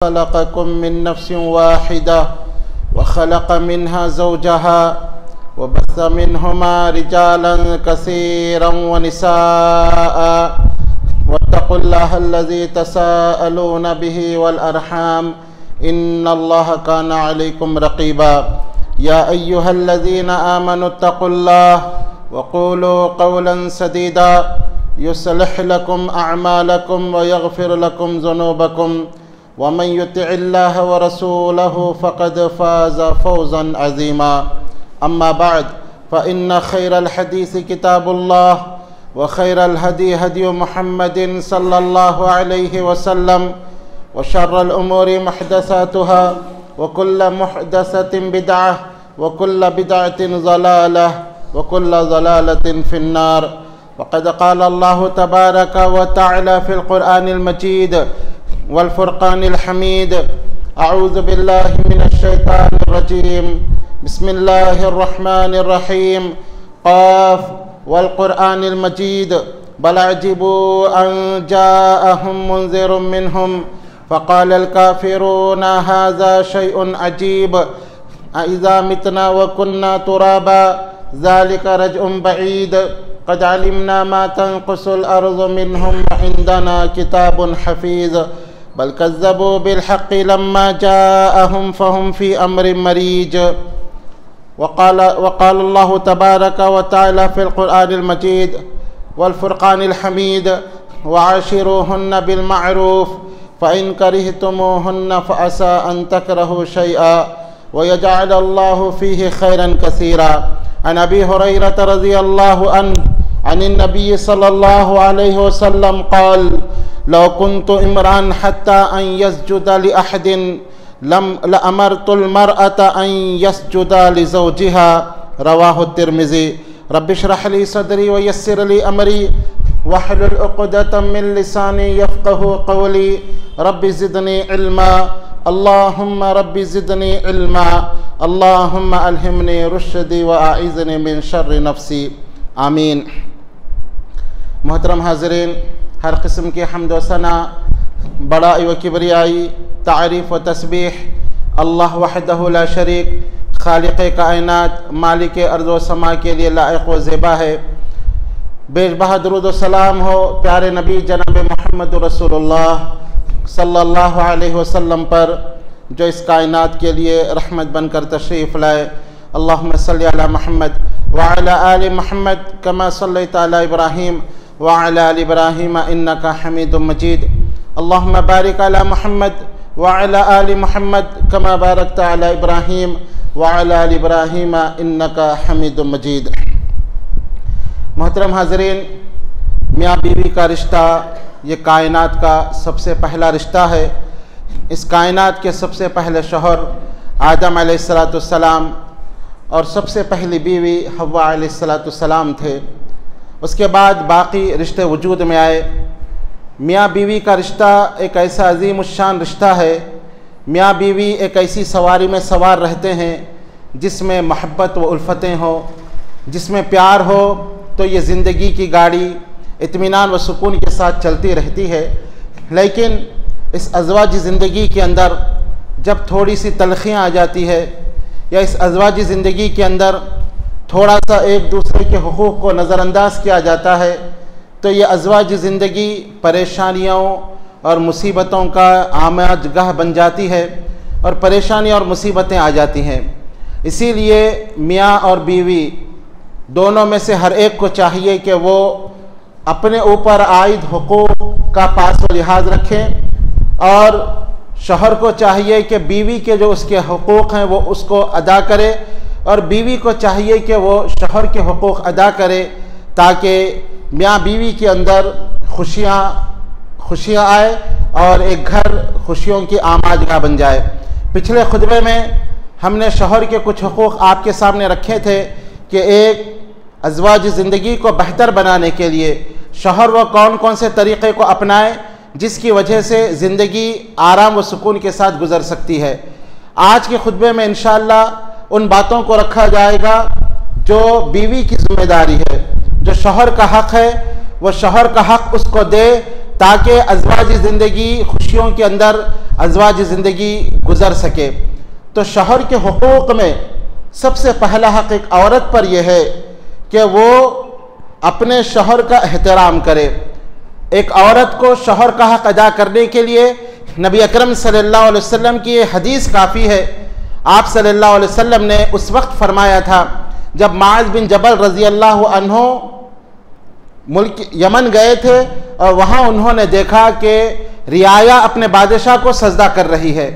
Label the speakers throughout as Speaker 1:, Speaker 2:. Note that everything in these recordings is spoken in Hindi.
Speaker 1: खलक़कुम मिन नफ्सिन वाहिदा व खलक़ मिन्हा ज़ौजहा व बस्स मिन्हुमा रिजालन कसीरन व निसाअ वत्तक़ुल्लाह अल्लज़ी तसाअलून बिही वल अरहाम इन्नल्लाह काना अलैकुम रक़ीबा। या अय्युहल्लज़ीना आमनुत्तक़ुल्लाह व क़ूलू क़ौलन सदीदा युस्लिह लकुम अअमालकुम व यग़फ़िर लकुम ज़ुनूबकुम वमन युतिइल्लाह व रसूलहु फ़क़द फ़ाज़ फ़ौज़न अज़ीमा। अम्मा बअद फ़इन्न खैरल हदीस किताबुल्लाह व खैरल हदी हदी मुहम्मदिन सल्लल्लाहु अलैहि वसल्लम व शर्रल उमूरि मुहदसातुहा व कुल्ल मुहदसतिन बिदअह व कुल्ल बिदअतिन ज़लालह व कुल्ल ज़लालतिन फिन्नार। फ़क़द क़ाल अल्लाहु तबारक व तआला फ़िल क़ुरआनिल मजीद वल फ़ुरक़ानिल हमीद। अऊज़ु बिल्लाहि मिनश शैतानिर रजीम। बिस्मिल्लाहिर रहमानिर रहीम। क़ाफ़ वल क़ुरआनिल मजीद बल अजिबू अन जाअहुम मुनज़िरुम मिनहुम फ़क़ालल काफ़िरूना हाज़ा शैउन अजीब अइज़ा मितना व कुन्ना तुराबा ज़ालिका रज्उन बईद क़द अलिमना मा तनक़ुसुल अर्ज़ु मिनहुम व इंदना किताबुन हफ़ीज़ बल कज़्ज़बू बिलहक़्क़ि लम्मा जाअहुम फ़हुम फ़ी अम्रिन मरीज। वक़ाल अल्लाहु तबारक व तआला फ़िल क़ुरआनिल मजीद वल फ़ुरक़ानिल हमीद वआशिरूहुन्ना बिल मअरूफ़ फ़इन करिहतुमूहुन्ना फ़असा अन तकरहू शैअन व यजअल अल्लाहु फ़ीहि खैरन कसीरा। अन अबी हुरैरह रज़ियल्लाहु अन्हु अनिन नबी सल्लल्लाहु अलैहि वसल्लम क़ाल लौ कुन्तु इमरान हत्ता अन यस्जुदा लि अहदिन लअमरतुल मरअता अन यस्जुदा लि ज़ौजिहा। रवाहु तिर्मिज़ी। रब्बि इश्रह ली सदरी व यस्सिर ली अमरी वहलुल उक़दतम मिन लिसानी यफ़क़हू क़ौली रब्बि ज़िदनी इल्मा अल्लाहुम्मा रब्बि ज़िदनी इल्मा अल्लाहुम्मा अल्हिमनी रुश्दी व आइज़नी मिन शर्रि नफ़्सी। आमीन। मोहतरम हाज़रीन, हर किस्म के हम्द व सना, बड़ाई व किबरियाई, तारीफ़ व तस्बीह अल्लाह वहदहु ला शरीक खालिक़े कायनात मालिके अर्ज़ व समा के लिए लायक़ व ज़ेबा है। बेशबहा दुरूद व सलाम हो प्यारे नबी जनाब मोहम्मद रसूलुल्लाह सल्लल्लाहु अलैहि वसल्लम पर, जो इस कायनात के लिए रहमत बनकर तशरीफ़ लाए। अल्लाहुम्मा सल्लि अला मुहम्मद व अला आलि मुहम्मद कमा सल्लैता अला इब्राहीम व अला आलि इब्राहीम इन्नका हमीदुम मजीद। अल्लाहुम्मा बारिक अला मुहम्मद व अला आलि मुहम्मद कमा बारकता अला इब्राहीम व अला आलि इब्राहीम इन्नका हमीदुम मजीद। मोहतरम हाज़रीन, मियाँ बीवी का रिश्ता ये कायनात का सबसे पहला रिश्ता है। इस कायनात के सबसे पहले शौहर आदम अलैहिस्सलाम और सबसे पहली बीवी हव्वा अलैहिस्सलाम थे। उसके बाद बाकी रिश्ते वजूद में आए। मियाँ बीवी का रिश्ता एक ऐसा अजीम शान रिश्ता है। मियाँ बीवी एक ऐसी सवारी में सवार रहते हैं जिसमें मोहब्बत व उल्फतें हो, जिसमें प्यार हो, तो ये ज़िंदगी की गाड़ी इत्मीनान व सुकून के साथ चलती रहती है। लेकिन इस अज़वाजी ज़िंदगी के अंदर जब थोड़ी सी तलख़ियाँ आ जाती है या इस अज़वाजी ज़िंदगी के अंदर थोड़ा सा एक दूसरे के हुकूक़ को नज़रअंदाज किया जाता है, तो ये अज़वाजी ज़िंदगी परेशानियों और मुसीबतों का आमाजगाह बन जाती है और परेशानी और मुसीबतें आ जाती हैं। इसीलिए मियाँ और बीवी दोनों में से हर एक को चाहिए कि वो अपने ऊपर आयद हुकूक़ का पास व लिहाज रखें और शौहर को चाहिए कि बीवी के जो उसके हुकूक़ हैं वो उसको अदा करे और बीवी को चाहिए कि वो शौहर के हुकूक़ अदा करे, ताकि मियाँ बीवी के अंदर खुशियाँ आए और एक घर खुशियों की आमाजगाह बन जाए। पिछले खुतबे में हमने शौहर के कुछ हुकूक़ आपके सामने रखे थे कि एक अज़वाजी ज़िंदगी को बेहतर बनाने के लिए शौहर वो कौन कौन से तरीक़े को अपनाए जिसकी वजह से ज़िंदगी आराम व सुकून के साथ गुज़र सकती है। आज के खुतबे में इंशाअल्लाह उन बातों को रखा जाएगा जो बीवी की ज़िम्मेदारी है, जो शौहर का हक़ है, वो शौहर का हक़ उसको दे ताकि अज़वाजी ज़िंदगी खुशियों के अंदर अज़वाजी ज़िंदगी गुजर सके। तो शौहर के हुकूक़ में सबसे पहला हक़ एक औरत पर यह है कि वो अपने शौहर का एहतराम करे। एक औरत को शौहर का हक़ अदा करने के लिए नबी अकरम सल्लल्लाहु अलैहि वसल्लम की ये हदीस काफ़ी है। आप सल्लल्लाहु अलैहि वसल्लम ने उस वक्त फ़रमाया था जब मुआज़ बिन जबल रज़ी अल्लाह अन्हु मुल्क यमन गए थे और वहाँ उन्होंने देखा कि रियाया अपने बादशाह को सजदा कर रही है।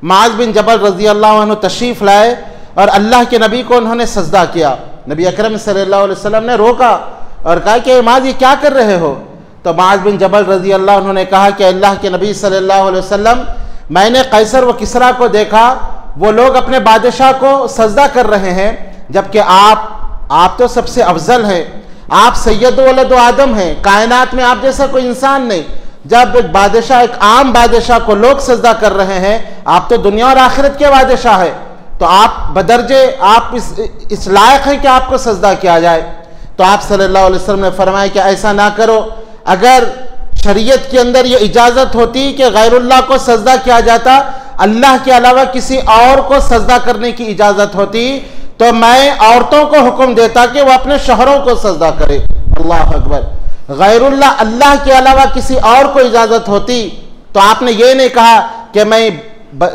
Speaker 1: मुआज़ बिन जबल रज़ी अल्लाह अन्हु तशरीफ़ लाए और अल्लाह के नबी को उन्होंने सजदा किया। नबी अकरम सल्लल्लाहु अलैहि वसल्लम ने रोका और कहा कि मुआज़ ये क्या कर रहे हो? तो मुआज़ बिन जबल रज़ी अल्लाह अन्हु ने कहा कि अल्लाह के नबी सल्लल्लाहु अलैहि वसल्लम, मैंने कैसर व किसरा को देखा, वो लोग अपने बादशाह को सजदा कर रहे हैं, जबकि आप तो सबसे अफजल हैं, आप सैयद वलद आदम हैं, कायनात में आप जैसा कोई इंसान नहीं। जब एक बादशाह, एक आम बादशाह को लोग सजदा कर रहे हैं, आप तो दुनिया और आखिरत के बादशाह है, तो आप बदर्जे आप इस लायक हैं कि आपको सजदा किया जाए। तो आप सल्लल्लाहु अलैहि वसल्लम ने फरमाया कि ऐसा ना करो। अगर शरीयत के अंदर ये इजाज़त होती कि गैरुल्लाह को सजदा किया जाता, अल्लाह के अलावा किसी और को सजदा करने की इजाज़त होती, तो मैं औरतों को हुक्म देता कि वह अपने शौहरों को सजदा करे। अल्लाह अकबर। गैरुल्लाह, अल्लाह के अलावा किसी और को इजाज़त होती तो आपने ये नहीं कहा कि मैं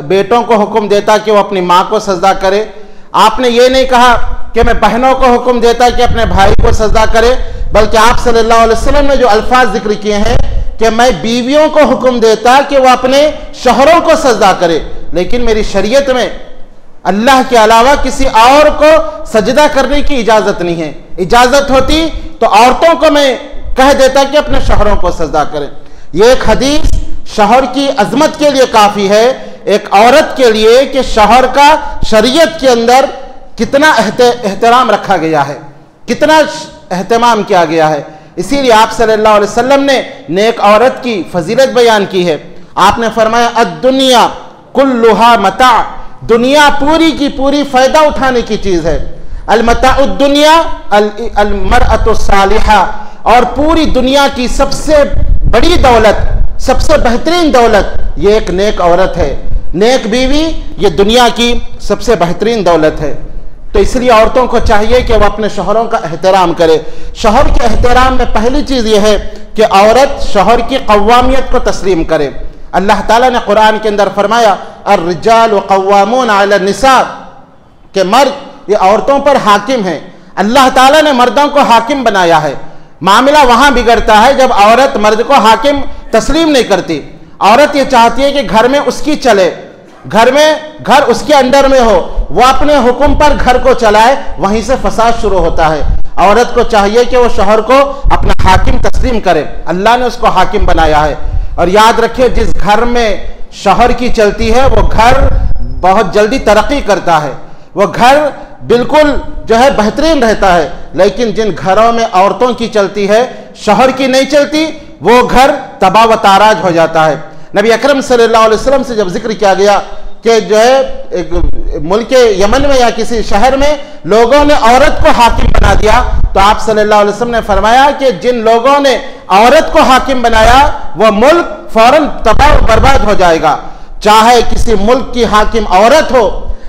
Speaker 1: बेटों को हुक्म देता कि वो अपनी माँ को सजदा करे, आपने ये नहीं कहा कि मैं बहनों को हुक्म देता कि अपने भाई को सजदा करे, बल्कि आप सल्लल्लाहु अलैहि वसल्लम ने जो अल्फाज जिक्र किए हैं कि मैं बीवियों को हुक्म देता कि वह अपने शौहरों को सजदा करे। लेकिन मेरी शरीयत में अल्लाह के अलावा किसी और को सजदा करने की इजाज़त नहीं है। इजाज़त होती तो औरतों को मैं कह देता कि अपने शौहरों को सजदा करें। यह एक हदीस शौहर की अजमत के लिए काफ़ी है, एक औरत के लिए कि शौहर का शरीयत के अंदर कितना एहतराम रखा गया है, कितना एहतमाम किया गया है। इसीलिए आप सल्लल्लाहु अलैहि वसल्लम ने नेक औरत की फजीलत बयान की है। आपने फरमाया अद्दुनिया कुल्लुहा मता, दुनिया पूरी की पूरी फायदा उठाने की चीज है। अलमताउद्दुनिया अलमरअतु सालिहा, और पूरी दुनिया की सबसे बड़ी दौलत, सबसे बेहतरीन दौलत ये एक नेक औरत है। नेक बीवी ये दुनिया की सबसे बेहतरीन दौलत है। तो इसलिए औरतों को चाहिए कि वह अपने शौहरों का एहतराम करे। शौहर के एहतराम में पहली चीज़ यह है कि औरत शौहर की कव्वामियत को तस्लीम करे। अल्लाह ताला ने कुरान के अंदर फरमाया अर्रिजालु कव्वामून अला निसा, के मर्द ये औरतों पर हाकिम हैं। अल्लाह ताला ने मर्दों को हाकिम बनाया है। मामला वहाँ बिगड़ता है जब औरत मर्द को हाकिम तस्लीम नहीं करती। औरत ये चाहती है कि घर में उसकी चले, घर उसके अंडर में हो, वो अपने हुक्म पर घर को चलाए, वहीं से फसाद शुरू होता है। औरत को चाहिए कि वो शौहर को अपना हाकिम तस्लीम करे। अल्लाह ने उसको हाकिम बनाया है। और याद रखिए, जिस घर में शौहर की चलती है वो घर बहुत जल्दी तरक्की करता है, वो घर बिल्कुल जो है बेहतरीन रहता है। लेकिन जिन घरों में औरतों की चलती है, शौहर की नहीं चलती, वो घर तबाह व ताराज हो जाता है। नबी अकरम सल्लल्लाहु अलैहि वसल्लम से जब जिक्र किया गया कि जो है एक मुल्क यमन में या किसी शहर में लोगों ने औरत को हाकिम बना दिया, तो आप सल्लल्लाहु अलैहि वसल्लम ने फरमाया कि जिन लोगों ने औरत को हाकिम बनाया वह मुल्क फौरन तबाह बर्बाद हो जाएगा। चाहे किसी मुल्क की हाकिम औरत हो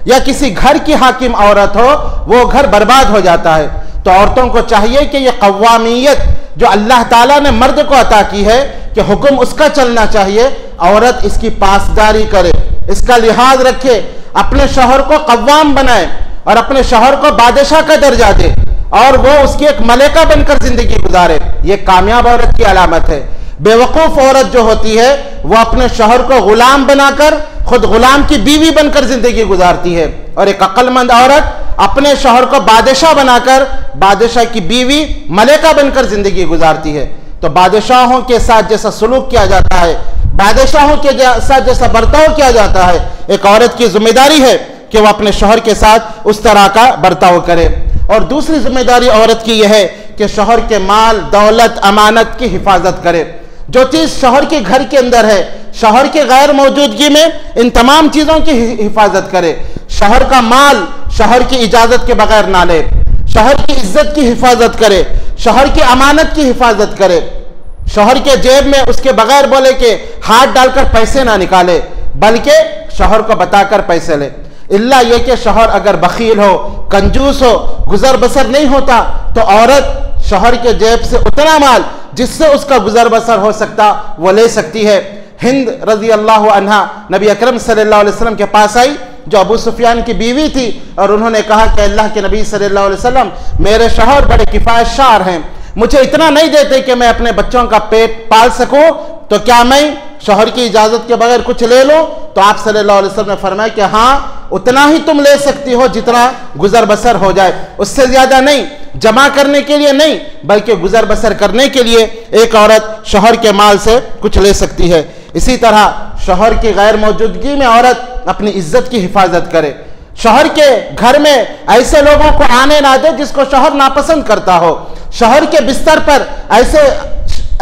Speaker 1: या किसी घर की हाकिम औरत हो, वो घर बर्बाद हो जाता है। तो औरतों को चाहिए कि ये कव्वामियत जो अल्लाह ताला ने मर्द को अता की है कि हुक्म उसका चलना चाहिए, औरत इसकी पासदारी करे, इसका लिहाज रखे, अपने शौहर को कव्वाम बनाए और अपने शौहर को बादशाह का दर्जा दे और वो उसकी एक मलिका बनकर जिंदगी गुजारे। ये कामयाब औरत की अलामत है। बेवकूफ औरत जो होती है वो अपने शौहर को गुलाम बनाकर खुद गुलाम की बीवी बनकर जिंदगी गुजारती है, और एक अक्लमंद औरत अपने शौहर को बादशाह बनाकर बादशाह की बीवी मलिका बनकर जिंदगी गुजारती है। तो बादशाहों के साथ जैसा सलूक किया जाता है, बादशाहों के साथ जैसा बर्ताव किया जाता है, एक औरत की जिम्मेदारी है कि वह अपने शौहर के साथ उस तरह का बर्ताव करे। और दूसरी जिम्मेदारी औरत की यह है कि शौहर के माल दौलत अमानत की हिफाजत करे। जो चीज़ शौहर के घर के अंदर है, शौहर के गैर मौजूदगी में इन तमाम चीज़ों की हिफाजत करे। शौहर का माल शौहर की इजाज़त के बगैर ना ले, शौहर की इज्जत की हिफाजत करे, शौहर की अमानत की हिफाजत करे। शौहर के जेब में उसके बगैर बोले कि हाथ डालकर पैसे ना निकाले। बल्कि शौहर को बताकर पैसे ले। इल्ला ये कि शौहर अगर बखील हो, कंजूस हो, गुजर बसर नहीं होता, तो औरत शौहर के जेब से उतना माल जिससे उसका गुजर बसर हो सकता वो ले सकती है। हिंद रजी अल्लाह अन्हा नबी अकरम सल्लल्लाहु अलैहि वसल्लम के पास आई, जो अबू सुफियान की बीवी थी, और उन्होंने कहा कि अल्लाह के नबी सल्लल्लाहु अलैहि वसल्लम, मेरे शौहर बड़े किफ़ायतशार हैं, मुझे इतना नहीं देते कि मैं अपने बच्चों का पेट पाल सकूं, तो क्या मैं शौहर की इजाज़त के बगैर कुछ ले लूं? तो आप सल्लल्लाहु अलैहि वसल्लम ने फरमाया कि हाँ, उतना ही तुम ले सकती हो जितना गुजर बसर हो जाए, उससे ज़्यादा नहीं। जमा करने के लिए नहीं, बल्कि गुजर बसर करने के लिए एक औरत शौहर के माल से कुछ ले सकती है। इसी तरह शौहर की गैर मौजूदगी में औरत अपनी इज्जत की हिफाजत करे। शौहर के घर में ऐसे लोगों को आने ना दे जिसको शौहर नापसंद करता हो। शौहर के बिस्तर पर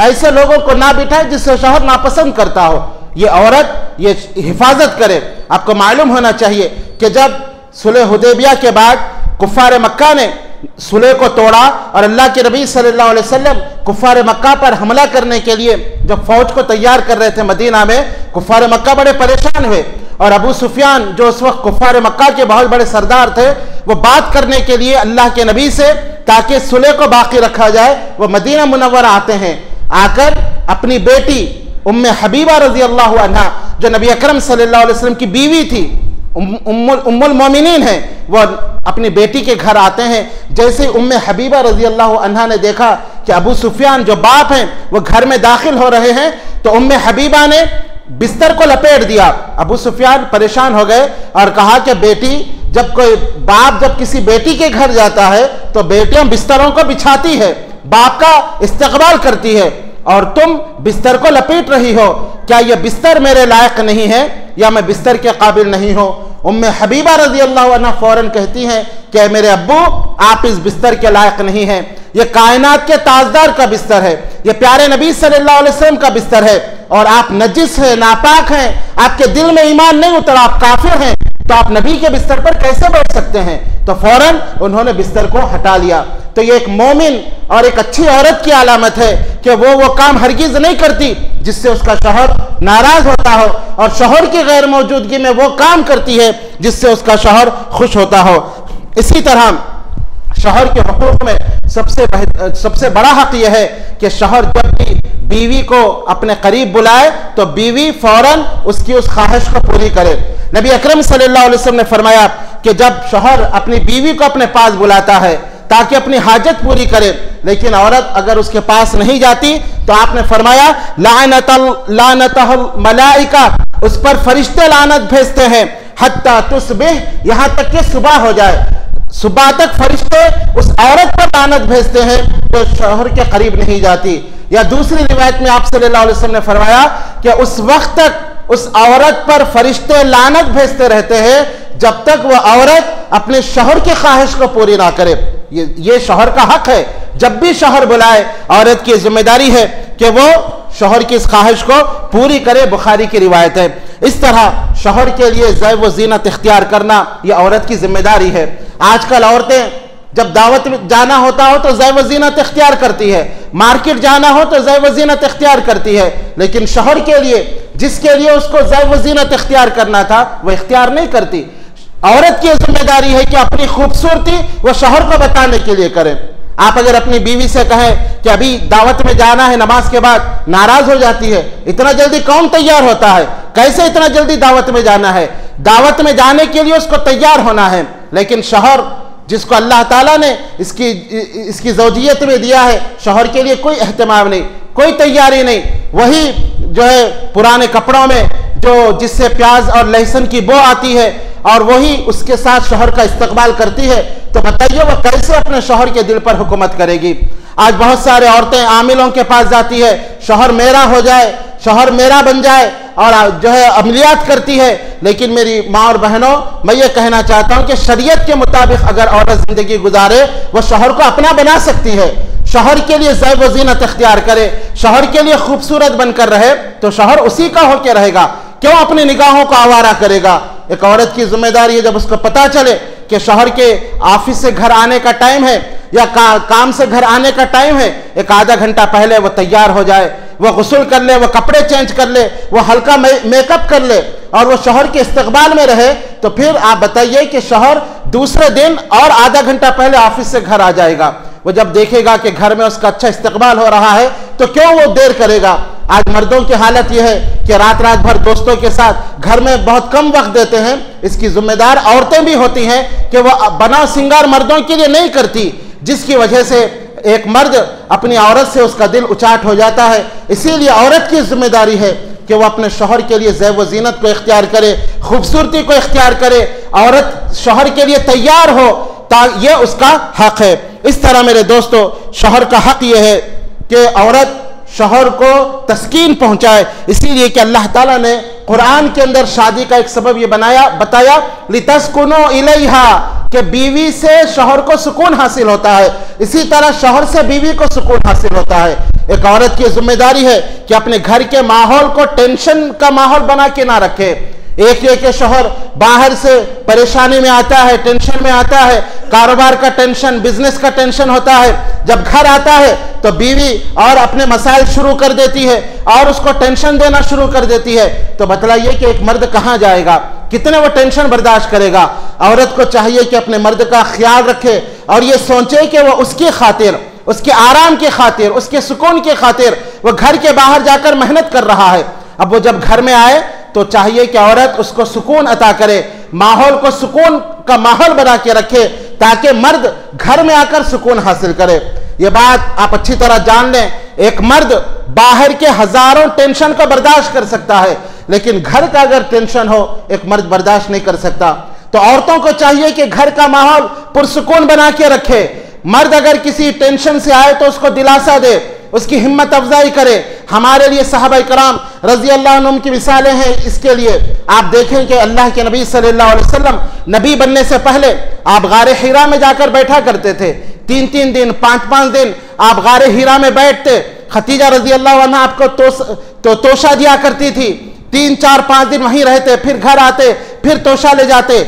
Speaker 1: ऐसे लोगों को ना बिठाए जिससे शौहर नापसंद करता हो। ये औरत ये हिफाजत करे। आपको मालूम होना चाहिए कि जब सुलह हुदैबिया के बाद कुफ्फार मक्का ने सुलह को तोड़ा और अल्लाह के नबी सल्लल्लाहु अलैहि वसल्लम कुफ्फार मक्का पर हमला करने के लिए जब फौज को तैयार कर रहे थे मदीना में, कुफ्फार मक्का बड़े परेशान हुए, और अबू सुफियान जो उस वक्त कुफ्फार मक्का के बहुत बड़े सरदार थे, वो बात करने के लिए अल्लाह के नबी से ताकि सुलह को बाकी रखा जाए, वो मदीना मुनव्वरा आते हैं। आकर अपनी बेटी उम्मे हबीबा रजी अल्लाह अन्हा, जो नबी अकरम सल्लल्लाहु अलैहि वसल्लम की बीवी थी, उम्मुल मोमिनीन है, वो अपनी बेटी के घर आते हैं। जैसे उम्मे हबीबा रजी अल्लाह अन्हा ने देखा कि अबू सुफियान जो बाप हैं वो घर में दाखिल हो रहे हैं, तो उम्मे हबीबा ने बिस्तर को लपेट दिया। अबू सुफियान परेशान हो गए और कहा कि बेटी, जब कोई बाप जब किसी बेटी के घर जाता है तो बेटियां बिस्तरों को बिछाती है, बाप का इस्तकबाल करती है, और तुम बिस्तर को लपेट रही हो, क्या यह बिस्तर मेरे लायक नहीं है या मैं बिस्तर के काबिल नहीं हो? उम्मे हबीबा रजी अल्लाह अन्हा फौरन कहती हैं कि मेरे अब्बू, आप इस बिस्तर के लायक नहीं हैं, यह कायनात के ताजदार का बिस्तर है, यह प्यारे नबी सल्लल्लाहु अलैहि वसल्लम का बिस्तर है, और आप नजिस हैं, नापाक हैं, आपके दिल में ईमान नहीं उतरा, आप काफिर हैं, तो आप नबी के बिस्तर पर कैसे बैठ सकते हैं? तो फौरन उन्होंने बिस्तर को हटा लिया। तो ये एक मोमिन और एक अच्छी औरत की अलामत है कि वो काम हरगिज नहीं करती जिससे उसका शौहर नाराज होता हो, और शौहर की गैर मौजूदगी में वो काम करती है जिससे उसका शौहर खुश होता हो। इसी तरह शौहर के हुकूक में सबसे बड़ा हक यह है कि शौहर जब भी बीवी को अपने करीब बुलाए तो बीवी फौरन उसकी उस ख्वाहिश को पूरी करे। नबी अकरम सल्लल्लाहु अलैहि वसल्लम ने फरमाया कि जब शौहर अपनी बीवी को अपने पास बुलाता है ताकि अपनी हाजत पूरी करे, लेकिन औरत अगर उसके पास नहीं जाती तो आपने फरमाया लानतल मलाइका, उस पर फरिश्ते लानत भेजते हैं, हत्ता तुस्बिह, यहां तक कि सुबह हो जाए, सुबह तक फरिश्ते उस औरत पर लानत भेजते हैं जो शौहर के करीब नहीं जाती। या दूसरी रिवायत में आप सल्लल्लाहु अलैहि वसल्लम ने फरमाया कि उस वक्त तक उस औरत पर फरिश्ते लानत भेजते रहते हैं जब तक वह औरत अपने शौहर की ख्वाहिश को पूरी ना करे। ये शौहर का हक है, जब भी शौहर बुलाए औरत की जिम्मेदारी है कि वो शौहर की इस ख्वाहिश को पूरी करे। बुखारी की रिवायत है। इस तरह शौहर के लिए ज़ैब व ज़ीनत इख्तियार करना यह औरत की जिम्मेदारी है। आजकल औरतें जब दावत में जाना होता हो तो ज़ैब व ज़ीनत इख्तियार करती है, मार्केट जाना हो तो ज़ैब व ज़ीनत इख्तियार करती है, लेकिन शौहर के लिए, जिसके लिए उसको ज़ैब व ज़ीनत इख्तियार करना था, वह इख्तियार नहीं करती। औरत की जिम्मेदारी है कि अपनी खूबसूरती वह शौहर को बताने के लिए करे। आप अगर अपनी बीवी से कहें कि अभी दावत में जाना है, नमाज के बाद, नाराज हो जाती है, इतना जल्दी कौन तैयार होता है, कैसे इतना जल्दी दावत में जाना है? दावत में जाने के लिए उसको तैयार होना है, लेकिन शौहर जिसको अल्लाह ताला ने इसकी ज़ौजियत में दिया है, शौहर के लिए कोई एहतमाम नहीं, कोई तैयारी नहीं, वही जो है पुराने कपड़ों में जिससे प्याज और लहसुन की बो आती है और वही उसके साथ शौहर का इस्तकबाल करती है, तो बताइए वह कैसे अपने शौहर के दिल पर हुकूमत करेगी? आज बहुत सारे औरतें आमिलों के पास जाती है, शौहर मेरा हो जाए, शौहर मेरा बन जाए, और जो है अमलियात करती है। लेकिन मेरी माँ और बहनों, मैं ये कहना चाहता हूँ कि शरीयत के मुताबिक अगर औरत जिंदगी गुजारे, वह शौहर को अपना बना सकती है। शौहर के लिए ज़ैब व ज़ीनत इख्तियार करे, शौहर के लिए खूबसूरत बनकर रहे, तो शौहर उसी का होकर रहेगा, क्यों अपनी निगाहों को आवारा करेगा? एक औरत की जिम्मेदारी है, जब उसको पता चले कि शौहर के ऑफिस से घर आने का टाइम है या काम से घर आने का टाइम है, एक आधा घंटा पहले वो तैयार हो जाए, वो गुस्ल कर ले, वो कपड़े चेंज कर ले, वो हल्का मेकअप कर ले, और वो शौहर के इस्तकबाल में रहे, तो फिर आप बताइए कि शौहर दूसरे दिन और आधा घंटा पहले ऑफिस से घर आ जाएगा। वो जब देखेगा कि घर में उसका अच्छा इस्तकबाल हो रहा है तो क्यों वो देर करेगा। आज मर्दों की हालत यह है कि रात रात भर दोस्तों के साथ घर में बहुत कम वक्त देते हैं। इसकी जिम्मेदार औरतें भी होती हैं कि वह बना सिंगार मर्दों के लिए नहीं करती, जिसकी वजह से एक मर्द अपनी औरत से उसका दिल उचाट हो जाता है। इसीलिए औरत की जिम्मेदारी है कि वो अपने शौहर के लिए ज़ैब व ज़ीनत को इख्तियार करे, खूबसूरती को इख्तियार करे। औरत शौहर के लिए तैयार हो, ये उसका हक है। इस तरह मेरे दोस्तों, शौहर का हक यह है कि औरत शौहर को तस्कीन पहुंचाए। इसीलिए कि अल्लाह ताला ने कुरान के अंदर शादी का एक सबब ये बताया लितस्कुनु इलैहा, कि बीवी से शौहर को सुकून हासिल होता है, इसी तरह शौहर से बीवी को सुकून हासिल होता है। एक औरत की जिम्मेदारी है कि अपने घर के माहौल को टेंशन का माहौल बना के ना रखे। एक शौहर बाहर से परेशानी में आता है, टेंशन में आता है, कारोबार का टेंशन, बिजनेस का टेंशन होता है। जब घर आता है तो बीवी और अपने मसाइल शुरू कर देती है और उसको टेंशन देना शुरू कर देती है। तो बतलाइए कि एक मर्द कहाँ जाएगा, कितने वो टेंशन बर्दाश्त करेगा। औरत को चाहिए कि अपने मर्द का ख्याल रखे और ये सोचे कि वो उसकी खातिर, उसके आराम की खातिर, उसके सुकून की खातिर वो घर के बाहर जाकर मेहनत कर रहा है। अब वो जब घर में आए तो चाहिए कि औरत उसको सुकून अता करे, माहौल को सुकून का माहौल बना के रखे, ताकि मर्द घर में आकर सुकून हासिल करे। ये बात आप अच्छी तरह जान लें, एक मर्द बाहर के हजारों टेंशन को बर्दाश्त कर सकता है, लेकिन घर का अगर टेंशन हो एक मर्द बर्दाश्त नहीं कर सकता। तो औरतों को चाहिए कि घर का माहौल पुरसुकून बना के रखे। मर्द अगर किसी टेंशन से आए तो उसको दिलासा दे, उसकी हिम्मत अफजाई करे। हमारे लिए सहाबा कराम रजी अल्लाह अन्हुम की मिसालें हैं। इसके लिए आप देखें कि अल्लाह के नबी सल्लल्लाहु अलैहि वसल्लम नबी बनने से पहले आप गारे हिरा में जाकर बैठा करते थे। 3-3 दिन 5-5 दिन आप गारे हिरा में बैठते। खतीजा रजी अल्लाह अन्हा आपको तोशा दिया करती थी। 3-4-5 दिन वहीं रहते, फिर घर आते, फिर तोशा ले जाते।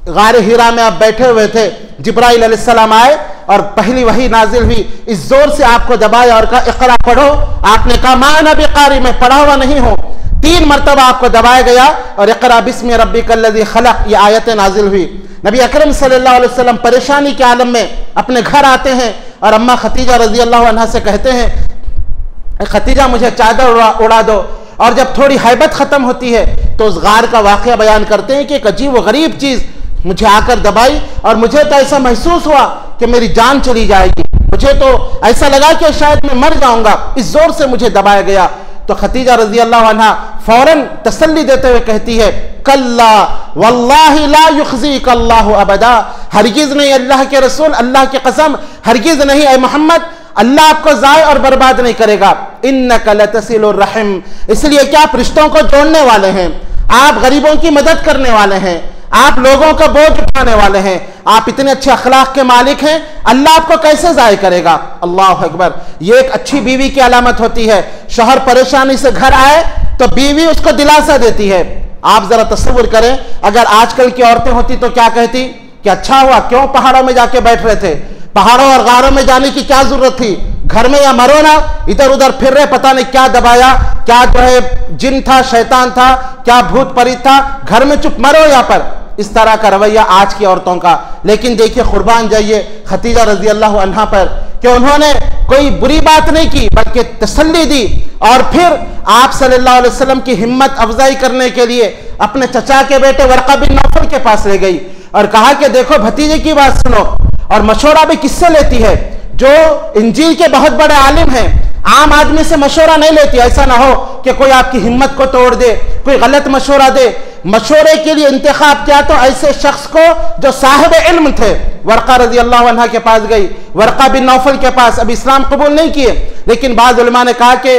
Speaker 1: गारे हिरा में आप बैठे हुए थे, जिब्राइल अलैहिस्सलाम आए और पहली वही नाजिल हुई, इस जोर से आपको दबाया और कहा इक़रा पढ़ो। आपने कहा मा अना बिक़ारी, मैं पढ़ा हुआ नहीं हूं। 3 मरतबा आपको दबाया गया और इक़रा बिस्मि रब्बिकल्लज़ी खलक़, ये आयतें नाजिल हुई। नबी अकरम सल्लल्लाहु अलैहि वसल्लम परेशानी के आलम में अपने घर आते हैं और अम्मा खतीजा रजी अल्लाह अन्हा से कहते हैं खतीजा मुझे चादर उड़ा दो। और जब थोड़ी हैबत खत्म होती है तो उस गार का वाक़या बयान करते हैं कि एक अजीब व गरीब चीज़ मुझे आकर दबाई और मुझे तो ऐसा महसूस हुआ कि मेरी जान चली जाएगी। मुझे तो ऐसा लगा कि शायद मैं मर जाऊंगा, इस जोर से मुझे दबाया गया। तो खतीजा रजी अल्लाह अन्हा फौरन तसल्ली देते हुए कहती है कल्ला वल्लाहि ला युखज़ीक अल्लाहु अबदा, हरगिज नहीं अल्लाह के रसूल, अल्लाह की कसम हरगिज नहीं ए मोहम्मद, अल्लाह आपको ज़ाय और बर्बाद नहीं करेगा। इन्नका लतसिलुर रहम, इसलिए कि आप रिश्तों को जोड़ने वाले हैं, आप गरीबों की मदद करने वाले हैं, आप लोगों का बोझ उठाने वाले हैं, आप इतने अच्छे अखलाक के मालिक हैं, अल्लाह आपको कैसे ज़ाय करेगा। अल्लाह अकबर। ये एक अच्छी बीवी की अलामत होती है। शौहर परेशानी से घर आए तो बीवी उसको दिलासा देती है। आप जरा तस्वीर करें, अगर आजकल की औरतें होती तो क्या कहती कि अच्छा हुआ क्यों पहाड़ों में जाके बैठ रहे थे, पहाड़ों और गारों में जाने की क्या जरूरत थी, घर में या मरो ना, इधर उधर फिर रहे, पता नहीं क्या दबाया, क्या जो है जिन था, शैतान था, क्या भूत परी था, घर में चुप मरो यहाँ पर। इस तरह का रवैया आज की औरतों का। लेकिन देखिए कुर्बान जाइए खतीजा रजी अल्लाह अन्हा पर कि उन्होंने कोई बुरी बात नहीं की बल्कि तसल्ली दी और फिर आप सल्लल्लाहु अलैहि वसल्लम की हिम्मत अफजाई करने के लिए अपने चचा के बेटे वर्का बिन नौफल के पास ले गई और कहा कि देखो भतीजे की बात सुनो। और मशवरा भी किससे लेती है? जो इंजील के बहुत बड़े आलिम हैं। आम आदमी से मशवरा नहीं लेती। ऐसा ना हो कि कोई आपकी हिम्मत को तोड़ दे, कोई गलत मशवरा दे। मशवरे के लिए इंतखाब किया तो ऐसे शख्स को जो साहिब इल्म थे। वर्का रजी अल्लाह अन्हा के पास गई, वर्का बिन नौफल के पास। अब इस्लाम कबूल नहीं किए, लेकिन बाद उलमा ने कहा कि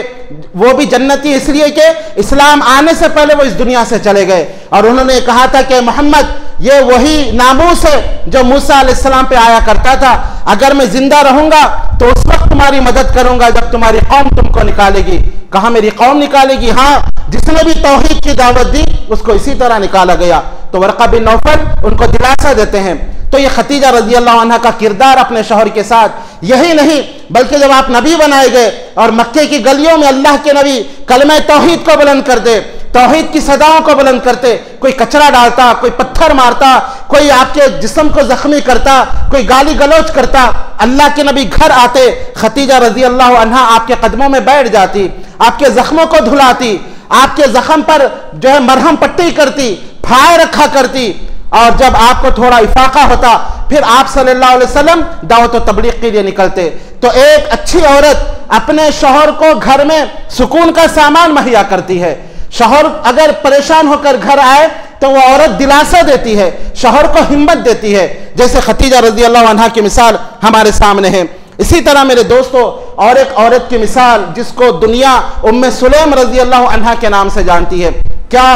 Speaker 1: वो भी जन्नती इसलिए कि इस्लाम आने से पहले वो इस दुनिया से चले गए। और उन्होंने कहा था कि मोहम्मद ये वही नामूस है जो मूसा अलैहिस्सलाम पे आया करता था। अगर मैं जिंदा रहूंगा तो उस वक्त तुम्हारी मदद करूंगा जब तुम्हारी कौम तुमको निकालेगी। कहा मेरी कौम निकालेगी? हाँ, जिसने भी तौहीद की दावत दी उसको इसी तरह निकाला गया। तो वर्का बिन नौफल उनको दिलासा देते हैं। तो ये खतीजा रजी अल्लाह अन्हा का किरदार अपने शौहर के साथ यही नहीं बल्कि जब आप नबी बनाए गए और मक्के की गलियों में अल्लाह के नबी कलमे तौहीद को बुलंद कर दे तौहीद की सदाओं को बुलंद करते। कोई कचरा डालता, कोई पत्थर मारता, कोई आपके जिस्म को जख्मी करता, कोई गाली गलौज करता, अल्लाह के नबी घर आते, खतीजा रजी अल्लाह अन्हा आपके कदमों में बैठ जाती, आपके जख्मों को धुलाती, आपके जख्म पर जो है मरहम पट्टी करती, फाय रखा करती, और जब आपको थोड़ा इफाका होता फिर आप सल्लल्लाहु अलैहि वसल्लम दावत व तबलीग के लिए निकलते। तो एक अच्छी औरत अपने शौहर को घर में सुकून का सामान मुहैया करती है। शौहर अगर परेशान होकर घर आए तो वह औरत दिलासा देती है, शौहर को हिम्मत देती है, जैसे खतीजा रजी अल्लाह अन्हा की मिसाल हमारे सामने है। इसी तरह मेरे दोस्तों और एक औरत की मिसाल जिसको दुनिया उम्मे सुलैम रजी अल्लाह अन्हा के नाम से जानती है। क्या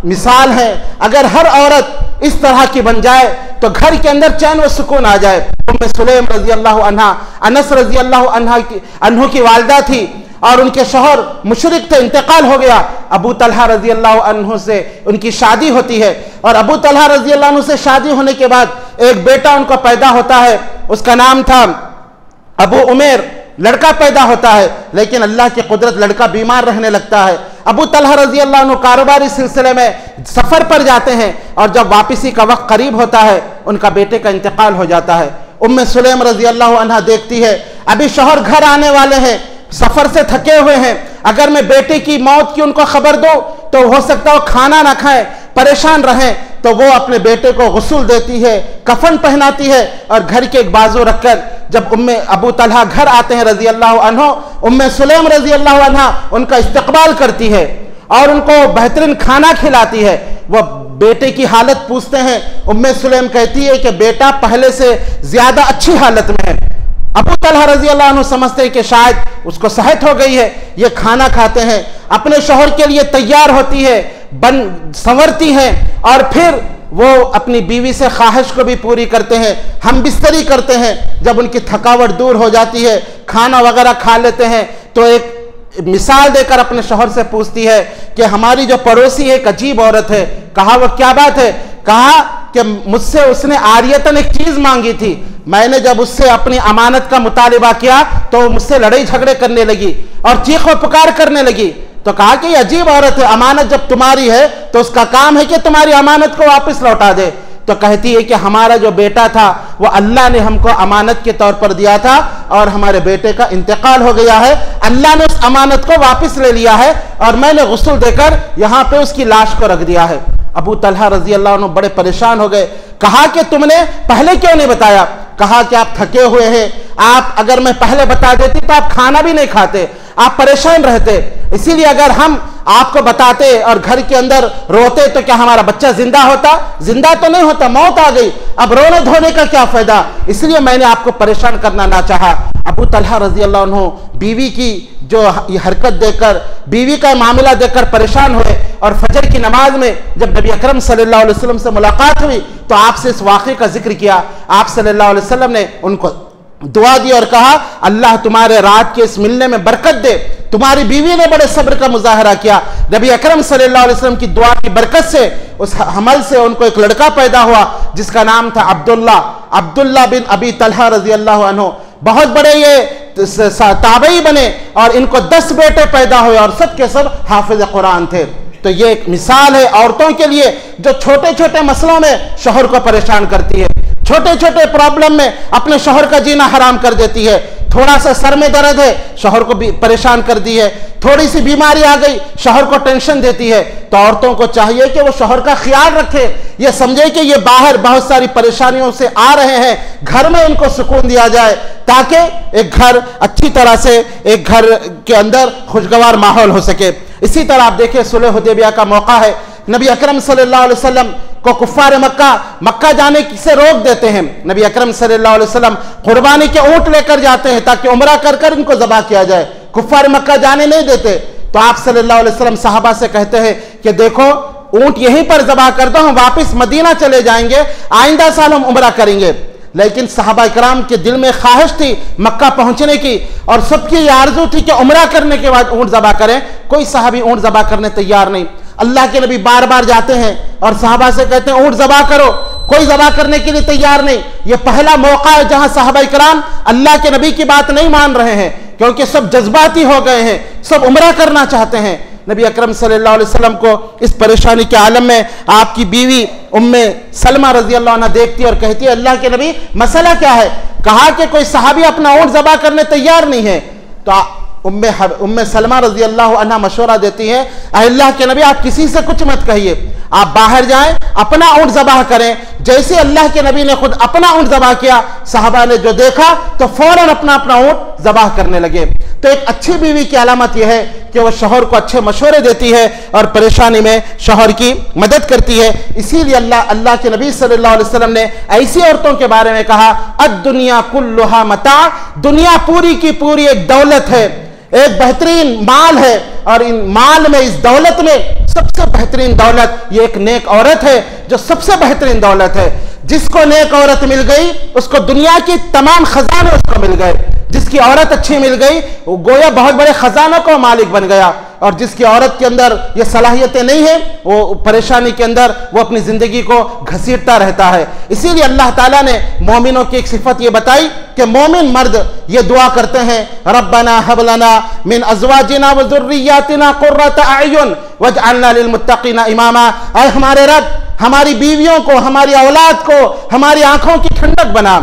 Speaker 1: मिसाल है, अगर हर औरत इस तरह की बन जाए तो घर के अंदर चैन व सुकून आ जाए। उम्मे सुलैम रजी अल्लाह अन्हा अनस रजी अल्लाह अन्हु की वालिदा थी और उनके शौहर मुशरिक थे, इंतकाल हो गया। अबू तलहा रजी अल्लाह अन्हु से उनकी शादी होती है और अबू तलहा रजी अल्लाह अन्हु से शादी होने के बाद एक बेटा उनको पैदा होता है, उसका नाम था अबू उमेर। लड़का पैदा होता है लेकिन अल्लाह की कुदरत लड़का बीमार रहने लगता है। अबू तलहा रजी अल्लाह अन्हु कारोबारी सिलसिले में सफर पर जाते हैं और जब वापसी का वक्त करीब होता है उनका बेटे का इंतकाल हो जाता है। उम्मे सुलैम रजी अल्लाह अन्हा देखती है अभी शौहर घर आने वाले हैं, सफर से थके हुए हैं, अगर मैं बेटे की मौत की उनको खबर दूं तो हो सकता है वो खाना ना खाएं, परेशान रहें। तो वो अपने बेटे को गुस्ल देती है, कफन पहनाती है और घर के एक बाजू रखकर जब उम्मे अबू तलहा घर आते हैं रजी अल्लाह अन्हो, उम्मे सुलैम रजी अल्लाह अन्हा उनका इस्तकबाल करती है और उनको बेहतरीन खाना खिलाती है। वह बेटे की हालत पूछते हैं, उम्मे सुलैम कहती है कि बेटा पहले से ज्यादा अच्छी हालत में है। अबू तलहा रजी अल्लाह अन्हु समझते हैं कि शायद उसको सेहत हो गई है, ये खाना खाते हैं, अपने शौहर के लिए तैयार होती है, बन संवरती हैं और फिर वो अपनी बीवी से ख्वाहिश को भी पूरी करते हैं, हम बिस्तरी करते हैं। जब उनकी थकावट दूर हो जाती है, खाना वगैरह खा लेते हैं तो एक मिसाल देकर अपने शौहर से पूछती है कि हमारी जो पड़ोसी है एक अजीब औरत है। कहा वो क्या बात है? कहा कि मुझसे उसने आरियतन एक चीज मांगी थी, मैंने जब उससे अपनी अमानत का मुतालिबा किया तो मुझसे लड़ाई झगड़े करने लगी और चीखो पुकार करने लगी। तो कहा कि ये अजीब औरत है, अमानत जब तुम्हारी है तो उसका काम है कि तुम्हारी अमानत को वापस लौटा दे। तो कहती है कि हमारा जो बेटा था वो अल्लाह ने हमको अमानत के तौर पर दिया था और हमारे बेटे का इंतकाल हो गया है, अल्लाह ने उस अमानत को वापस ले लिया है और मैंने गुस्ल देकर यहाँ पे उसकी लाश को रख दिया है। अबू तलहा रजी अल्लाह अन्हु बड़े परेशान हो गए। कहा कि तुमने पहले क्यों नहीं बताया? कहा कि आप थके हुए हैं, आप अगर मैं पहले बता देती तो आप खाना भी नहीं खाते, आप परेशान रहते, इसीलिए अगर हम आपको बताते और घर के अंदर रोते तो क्या हमारा बच्चा जिंदा होता? जिंदा तो नहीं होता, मौत आ गई, अब रोने धोने का क्या फायदा, इसलिए मैंने आपको परेशान करना ना चाहा। अबू तलहा रजी अल्लाह अन्हु बीवी की जो ये हरकत देखकर, बीवी का मामला देखकर परेशान हुए और फजर की नमाज में जब नबी अकरम सल्लल्लाहु अलैहि वसल्लम से मुलाकात हुई तो आपसे इस वाक़े का जिक्र किया। आप सल्लल्लाहु अलैहि वसल्लम ने उनको दुआ दी और कहा अल्लाह तुम्हारे रात के इस मिलने में बरकत दे। तुम्हारी बीवी ने बड़े सब्र का मुजाहरा किया। नबी अकरम सल्लल्लाहु अलैहि वसल्लम की दुआ की बरकत से उस हमल से उनको एक लड़का पैदा हुआ जिसका नाम था अब्दुल्ला बिन अबी तलहा रजी अल्लाह अन्हु। बहुत बड़े ये ताबई बने और इनको 10 बेटे पैदा हुए और सब के सब हाफिज कुरान थे। तो ये एक मिसाल है औरतों के लिए जो छोटे छोटे मसलों में शौहर को परेशान करती है, छोटे छोटे प्रॉब्लम में अपने शौहर का जीना हराम कर देती है। थोड़ा सा सर में दर्द है, शौहर को भी परेशान कर दी है, थोड़ी सी बीमारी आ गई, शौहर को टेंशन देती है। तो औरतों को चाहिए कि वो शौहर का ख्याल रखे, ये समझे कि ये बाहर बहुत सारी परेशानियों से आ रहे हैं, घर में इनको सुकून दिया जाए ताकि एक घर अच्छी तरह से, एक घर के अंदर खुशगवार माहौल हो सके। इसी तरह आप देखिए सुलह हुदैबिया का मौका है, नबी अकरम सल्लल्लाहु अलैहि वसल्लम को कुफ्फार मक्का जाने से रोक देते हैं। नबी अकरम सल्लल्लाहु अलैहि वसल्लम कुर्बानी के ऊंट लेकर जाते हैं ताकि उम्रा कर कर इनको ज़बह किया जाए, कुफ्फार मक्का जाने नहीं देते। तो आप सल्लल्लाहु अलैहि वसल्लम सहाबा से कहते हैं कि देखो ऊंट यहीं पर ज़बह कर दो, हम वापस मदीना चले जाएंगे, आइंदा साल हम उम्रा करेंगे। लेकिन सहाबा इकराम के दिल में ख्वाहिश थी मक्का पहुंचने की और सबकी ये आरजू थी कि उम्रा करने के बाद ऊंट ज़बह करें। कोई सहाबी ऊंट ज़बह करने तैयार नहीं। अल्लाह के नबी बार बार जाते हैं और सहाबा से कहते हैं ऊंट ज़बह करो, कोई ज़बह करने के लिए तैयार नहीं। ये पहला मौका है जहां सहाबा इकराम अल्लाह के नबी की बात नहीं मान रहे हैं क्योंकि सब जज्बाती हो गए हैं, सब उम्रा करना चाहते हैं। नबी अकरम सल्लल्लाहु अलैहि वसल्लम को इस परेशानी के आलम में आपकी बीवी उम्मे सलमा रजी अल्लाह अन्हा देखती और कहती है, अल्लाह के नबी मसला क्या है? कहा कि कोई सहाबी अपना ऊंट ज़बा करने तैयार नहीं है। तो उम्मे सलमा रजी अल्लाह अन्हा मशवरा देती है, अल्लाह के नबी आप किसी से कुछ मत कहिए, आप बाहर जाएं, अपना ऊंट ज़बह करें। जैसे अल्लाह के नबी ने खुद अपना ऊंट ज़बह किया, सहाबा ने जो देखा तो फौरन अपना अपना ऊंट ज़बह करने लगे। तो एक अच्छी बीवी की अलामत यह है कि वह शौहर को अच्छे मशवरे देती है और परेशानी में शौहर की मदद करती है। इसीलिए अल्लाह के नबी सल्लल्लाहु अलैहि वसल्लम ने ऐसी औरतों के बारे में कहा, अद-दुनिया कुल्लुहा मता, दुनिया पूरी की पूरी एक दौलत है, एक बेहतरीन माल है, और इन माल में, इस दौलत में सबसे बेहतरीन दौलत ये एक नेक औरत है, जो सबसे बेहतरीन दौलत है। जिसको नेक औरत मिल गई उसको दुनिया की तमाम खजाने उसको मिल गए। जिसकी औरत अच्छी मिल गई वो गोया बहुत बड़े खजानों का मालिक बन गया, और जिसकी औरत के अंदर ये सलाहियतें नहीं है वो परेशानी के अंदर वो अपनी जिंदगी को घसीटता रहता है। इसीलिए अल्लाह ताला ने मोमिनों की एक सिफत ये बताई कि मोमिन मर्द ये दुआ करते हैं, रब्बना हब लना मिन अज़वाजिना व ज़ुर्रिय्यातिना क़ुर्रता अयुन वजअलना लिलमुत्तक़ीना इमामा। ऐ हमारे रब, हमारी बीवियों को, हमारी औलाद को हमारी आंखों की ठंडक बना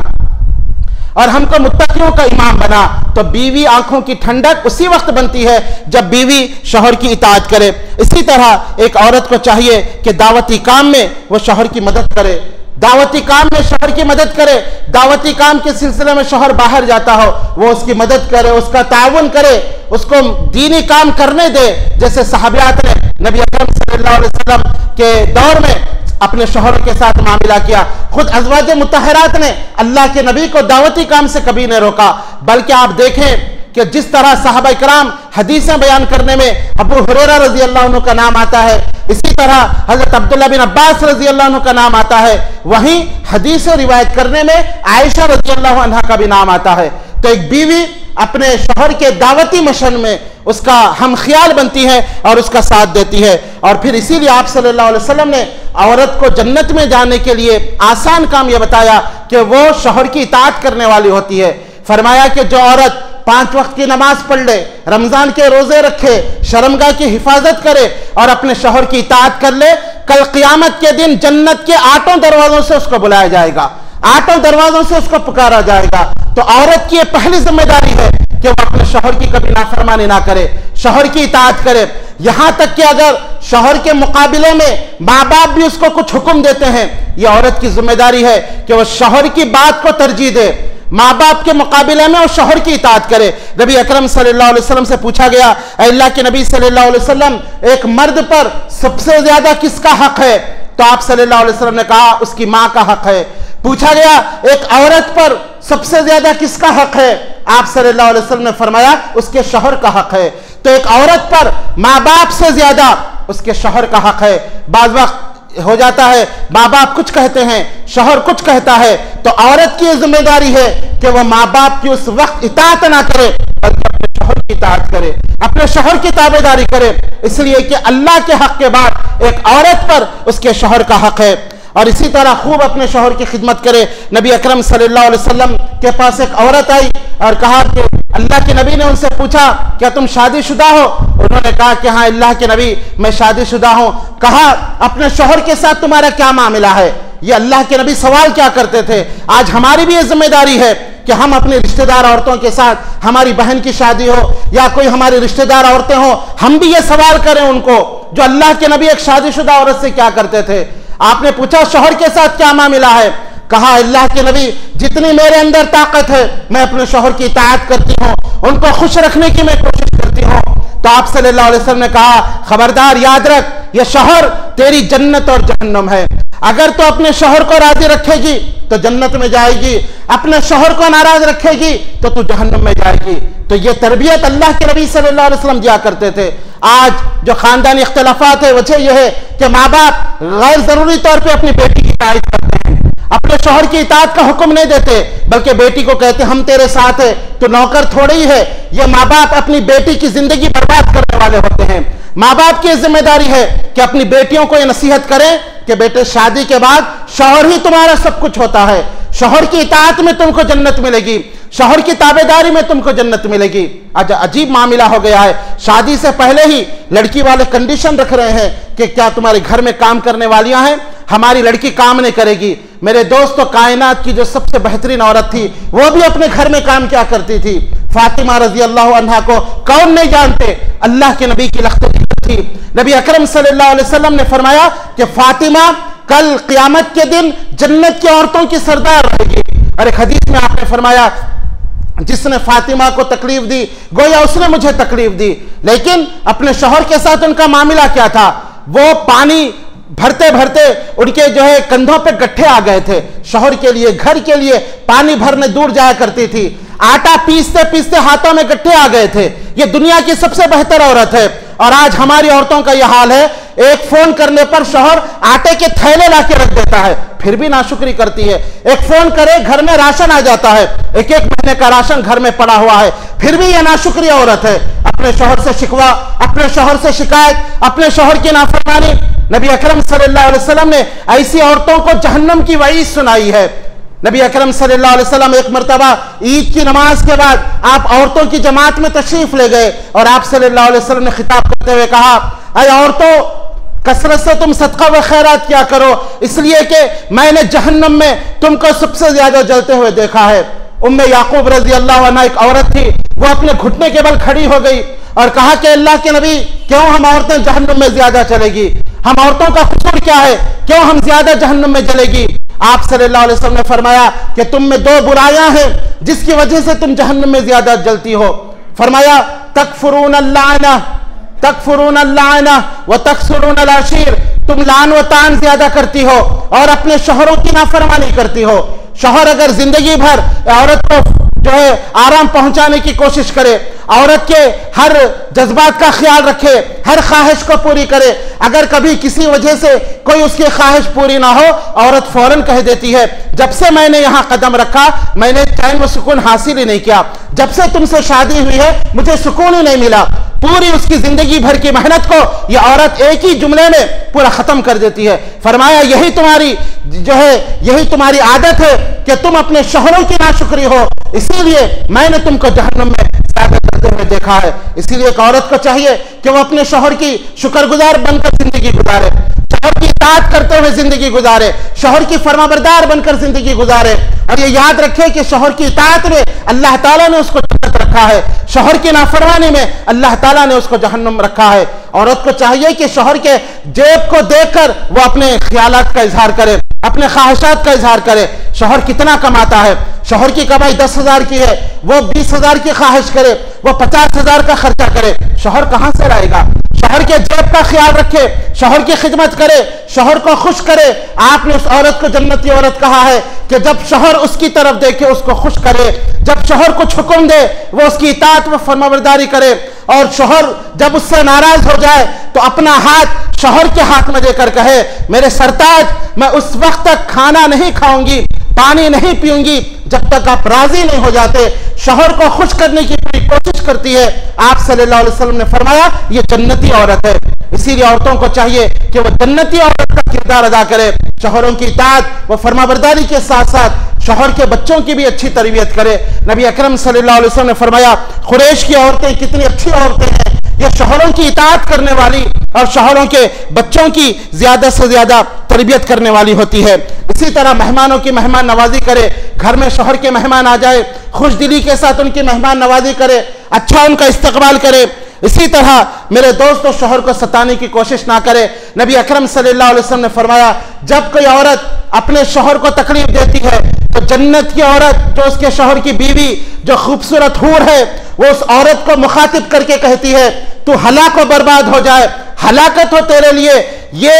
Speaker 1: और हमको मुत्तकियों का इमाम बना। तो बीवी आंखों की ठंडक उसी वक्त बनती है जब बीवी शौहर की इताअत करे। इसी तरह एक औरत को चाहिए कि दावती काम में वो शौहर की मदद करे, दावती काम में शौहर की मदद करे। दावती काम के सिलसिले में शौहर बाहर जाता हो वो उसकी मदद करे, उसका ताउन करे, उसको दीनी काम करने दे। जैसे सहाबियात ने नबी अकरम सल्लल्लाहु अलैहि वसल्लम के दौर में अपने शौहरों के साथ मामला किया। खुद अज़वाज मुतहरात ने अल्लाह के नबी को दावती काम से कभी नहीं रोका। बल्कि आप देखें कि जिस तरह सहाबा इकराम हदीसें बयान करने में अबू हुरैरा रजी अल्लाह अन्हु का नाम आता है, इसी तरह हजरत अब्दुल्लाह बिन अब्बास रजी अल्लाह अन्हु का नाम आता है, वहीं हदीसें रिवायत करने में आयशा रजी अल्लाह अन्हा का भी नाम आता है। तो एक बीवी अपने शौहर के दावती मिशन में उसका हम ख्याल बनती है और उसका साथ देती है। और फिर इसीलिए आप सल्लल्लाहु अलैहि वसल्लम ने औरत को जन्नत में जाने के लिए आसान काम यह बताया कि वो शौहर की इताअत करने वाली होती है। फरमाया कि जो औरत 5 वक्त की नमाज पढ़ ले, रमजान के रोजे रखे, शर्मगाह की हिफाजत करे और अपने शौहर की इताअत कर ले, कल क़यामत के दिन जन्नत के 8 दरवाजों से उसको बुलाया जाएगा, 8 दरवाजों से उसको पुकारा जाएगा। तो औरत की पहली जिम्मेदारी है कि वह अपने शौहर की कभी नाफरमानी ना करे, शौहर की इताअत करे। यहां तक कि अगर शौहर के मुकाबले में माँ बाप भी उसको कुछ हुक्म देते हैं, यह औरत की जिम्मेदारी है कि वह शौहर की बात को तरजीह दे, माँ बाप के मुकाबले में और शौहर की इताअत करे। नबी अकरम सल्लल्लाहु अलैहि वसल्लम से पूछा गया, अल्लाह के नबी सल्लल्लाहु अलैहि वसल्लम, एक मर्द पर सबसे ज्यादा किसका हक है? तो आप सल्लल्लाहु अलैहि वसल्लम ने कहा उसकी माँ का हक है। पूछा गया एक औरत पर सबसे ज्यादा किसका हक है? आप सल्लल्लाहु अलैहि वसल्लम ने फरमाया उसके शौहर का हक है। तो एक औरत पर माँ बाप से ज्यादा उसके शौहर का हक है। बाज़ वक्त हो जाता है माँ बाप कुछ कहते हैं, शौहर कुछ कहता है, तो औरत की जिम्मेदारी है कि वह माँ बाप की उस वक्त इताअत ना करे बल्कि अपने शौहर की इताअत करे, अपने शौहर की ताबेदारी करे। इसलिए कि अल्लाह के हक के बाद एक औरत पर उसके शौहर का हक है। और इसी तरह खूब अपने शौहर की खिदमत करे। नबी अकरम सल्लल्लाहु अलैहि वसल्लम के पास एक औरत आई और कहा कि अल्लाह के नबी ने उनसे पूछा क्या तुम शादीशुदा हो? उन्होंने कहा कि हाँ अल्लाह के नबी मैं शादीशुदा हूँ। कहा अपने शौहर के साथ तुम्हारा क्या मामला है? ये अल्लाह के नबी सवाल क्या करते थे। आज हमारी भी ये जिम्मेदारी है कि हम अपने रिश्तेदार औरतों के साथ, हमारी बहन की शादी हो या कोई हमारी रिश्तेदार औरतें हो, हम भी ये सवाल करें उनको जो अल्लाह के नबी एक शादीशुदा औरत से क्या करते थे। आपने पूछा शौहर के साथ क्या मामला है? कहा अल्लाह के नबी जितनी मेरे अंदर ताकत है मैं अपने शौहर की इताअत करती हूँ, उनको खुश रखने की मैं कोशिश करती हूँ। तो आप सल्लल्लाहु अलैहि वसल्लम ने कहा खबरदार याद रख यह शौहर तेरी जन्नत और जहन्नम है। अगर तो अपने शौहर को राजी रखेगी तो जन्नत में जाएगी, अपने शौहर को नाराज रखेगी तो तू जहन्नम में जाएगी। तो ये तरबियत अल्लाह के नबी सल्लल्लाहु अलैहि वसल्लम दिया करते थे। आज जो खानदानी इख्तिलाफात है वजह यह है कि माँ बाप गैर जरूरी तौर पर अपनी बेटी की तारीफ करते हैं, अपने शौहर की इताअत का हुक्म नहीं देते, बल्कि बेटी को कहते हम तेरे साथ है, तो नौकर थोड़ी ही है। ये माँ बाप अपनी बेटी की जिंदगी बर्बाद करने वाले होते हैं। माँ बाप की जिम्मेदारी है कि अपनी बेटियों को यह नसीहत करें कि बेटे शादी के बाद शौहर ही तुम्हारा सब कुछ होता है, शौहर की इताअत में तुमको जन्नत मिलेगी, शौहर की ताबेदारी में तुमको जन्नत मिलेगी। आज अजीब मामला हो गया है, शादी से पहले ही लड़की वाले कंडीशन रख रहे हैं कि क्या तुम्हारे घर में काम करने वालियां हैं, हमारी लड़की काम नहीं करेगी। मेरे दोस्तों, कायनात की जो सबसे बेहतरीन औरत थी वो भी अपने घर में काम क्या करती थी? फातिमा रजी अल्लाह अन्हा को कौन नहीं जानते? अल्लाह के नबी की लख्त थी। नबी अकरम सल्लल्लाहु अलैहि वसल्लम ने फरमाया कि फातिमा कल क़यामत के दिन जन्नत की औरतों की सरदार रहेगी। और एक हदीस में आपने फरमाया, जिसने फातिमा को तकलीफ दी गोया उसने मुझे तकलीफ दी। लेकिन अपने शौहर के साथ उनका मामला क्या था? वो पानी भरते भरते उनके जो है कंधों पे गट्ठे आ गए थे। शौहर के लिए, घर के लिए पानी भरने दूर जाया करती थी, आटा पीसते पीसते हाथों में गट्ठे आ गए थे। ये दुनिया की सबसे बेहतर औरत है। और आज हमारी औरतों का यह हाल है, एक फोन करने पर शौहर आटे के थैले लाके रख देता है, फिर भी नाशुक्री करती है। एक फोन करे, घर में राशन आ जाता है, एक एक महीने का राशन घर में पड़ा हुआ है, फिर भी यह नाशुक्री औरत है। अपने शौहर से शिकवा, अपने शौहर से शिकायत, अपने शौहर की नाफरमानी। नबी अकरम सल्लल्लाहु अलैहि वसल्लम ने ऐसी औरतों को जहन्नम की वईद सुनाई है। नबी अकरम सल्लल्लाहु अलैहि वसल्लम एक मरतबा ईद की नमाज के बाद आप औरतों की जमात में तशरीफ ले गए और आप सल्लल्लाहु अलैहि वसल्लम ने खिताब करते हुए कहा, अरे औरतों, कसरत से तुम सदका व खैरात क्या करो, इसलिए कि मैंने जहन्नम में तुमको सबसे ज्यादा जलते हुए देखा है। उम्मे याकूब रजी अल्लाह अन्हा एक औरत थी, वो अपने घुटने के बल खड़ी हो गई और कहा कि अल्लाह के नबी, क्यों हम औरतें जहन्नम में ज्यादा चलेगी? हम औरतों का कसूर क्या है, क्यों हम ज्यादा जहन्नम में जलेगी? आप सल्लल्लाहु अलैहि वसल्लम ने फरमाया कि तुम में दो बुराइयां हैं जिसकी वजह से तुम जहन्नम में ज्यादा जलती हो। फरमाया, तकफुरून अल्लाना व तकसुरून अल-अशीर, तुम लान व तान ज्यादा करती हो और अपने शौहरों की नाफरमानी करती हो। शौहर अगर जिंदगी भर औरत को जो है आराम पहुंचाने की कोशिश करे, औरत के हर जज्बात का ख्याल रखे, हर ख्वाहिश को पूरी करे, अगर कभी किसी वजह से कोई उसकी ख्वाहिश पूरी ना हो, औरत फौरन कह देती है, जब से मैंने यहां कदम रखा मैंने चैन व सुकून हासिल ही नहीं किया, जब से तुमसे शादी हुई है मुझे सुकून ही नहीं मिला। पूरी उसकी जिंदगी भर की मेहनत को यह औरत एक ही जुमले में पूरा खत्म कर देती है। फरमाया, यही तुम्हारी जो है, यही तुम्हारी आदत है कि तुम अपने शौहरों की नाशुक्री हो, इसीलिए मैंने तुमको जहन्नम में ज्यादा करते हुए देखा है। इसीलिए एक औरत को चाहिए कि वो अपने शौहर की शुक्रगुजार बनकर जिंदगी गुजारे, शौहर की इताअत करते हुए जिंदगी गुजारे, शौहर की फरमाबरदार बनकर जिंदगी गुजारे। और ये याद रखे कि शौहर की इताअत में अल्लाह ताला ने उसको जन्नत रखा है, शौहर की नाफरमानी में अल्लाह ताला ने उसको जहन्नम रखा है। औरत को चाहिए कि शौहर के जेब को देखकर वो अपने ख्यालात का इजहार करे, अपने ख्वाहिशात का इजहार करे। शौहर कितना कमाता है, शौहर की कमाई 10,000 की है, वो 20,000 की ख्वाहिश करे, वो 50,000 का खर्चा करे, शौहर कहां से लाएगा? शौहर के जेब का ख्याल रखे, शौहर की खिदमत करे, शौहर को खुश करे। आपने उस औरत को जन्नती औरत कहा है कि जब शौहर उसकी तरफ देखे उसको खुश करे, जब शौहर कुछ हुक्म दे वो उसकी इताअत व फरमाबरदारी करे, और शौहर जब उससे नाराज हो जाए तो अपना हाथ शौहर के हाथ में देकर कहे, मेरे सरताज, मैं उस वक्त तक खाना नहीं खाऊंगी, पानी नहीं पीऊंगी जब तक आप राजी नहीं हो जाते। शौहर को खुश करने की पूरी कोशिश करती है। आप सल्लल्लाहु अलैहि वसल्लम ने फरमाया, ये जन्नती औरत है। इसीलिए औरतों को चाहिए कि वो जन्नती औरत का किरदार अदा करे, शौहरों की इताअत व फरमाबरदारी के साथ साथ शौहर के बच्चों की भी अच्छी तरबियत करे। नबी अकरम सल्लल्लाहु अलैहि वसल्लम ने फरमाया, कुरैश की औरतें कितनी अच्छी औरतें हैं, ये शौहरों की इताअत करने वाली और शौहरों के बच्चों की ज्यादा से ज्यादा तरबियत करने वाली होती है। इसी तरह मेहमानों की मेहमान नवाजी करे, घर में शौहर के मेहमान आ जाए, खुश दिली के साथ उनकी मेहमान नवाजी करे, अच्छा उनका इस्तकबाल करे। इसी तरह मेरे दोस्तों, शौहर को सताने की कोशिश ना करे। नबी अकरम सल्लल्लाहु अलैहि वसल्लम ने फरमाया, जब कोई औरत अपने शौहर को तकलीफ देती है तो जन्नत की औरत, जो उसके शौहर की बीवी, जो खूबसूरत हूर है, वो उस औरत को मुखातिब करके कहती है, तू हलाक व बर्बाद हो जाए, हलाकत हो तेरे लिए, ये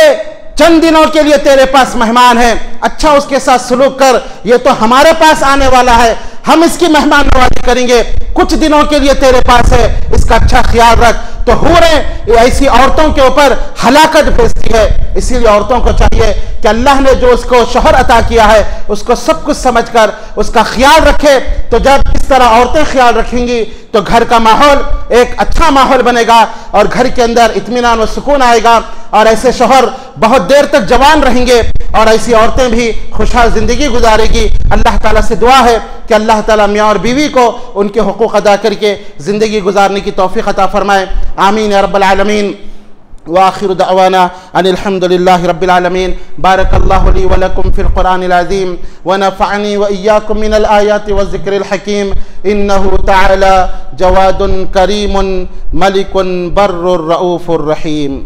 Speaker 1: चंद दिनों के लिए तेरे पास मेहमान है, अच्छा उसके साथ सलूक कर, ये तो हमारे पास आने वाला है, हम इसकी मेहमान नवाजी करेंगे, कुछ दिनों के लिए तेरे पास है, इसका अच्छा ख्याल रख। तो हूरें ऐसी औरतों के ऊपर हलाकत भेजती है। इसीलिए औरतों को चाहिए कि अल्लाह ने जो उसको शौहर अता किया है उसको सब कुछ समझकर उसका ख्याल रखे। तो जब इस तरह औरतें ख्याल रखेंगी तो घर का माहौल एक अच्छा माहौल बनेगा और घर के अंदर इत्मीनान व सुकून आएगा, और ऐसे शौहर बहुत देर तक जवान रहेंगे, और ऐसी औरतें भी खुशहाल ज़िंदगी गुजारेगी। अल्लाह ताला से दुआ है कि अल्लाह ताला मियाँ और बीवी को उनके हुकूक अदा करके ज़िंदगी गुजारने की तौफ़ीक़ अता फ़रमाए। आमीन या रब्बल आलमीन। वाखिर दअवाना अनिल हम्दुलिल्लाहि रब्बिल आलमीन। बारकल्लाहु ली व लकुम फिल कुरानिल अज़ीम व नफ़अनी व इय्याकुम मिनल आयाति व ज़िक्रिल हकीम। इन्नहु तआला जवादुन करीमुन मलिकुन बर्रुर रऊफुर रहीम।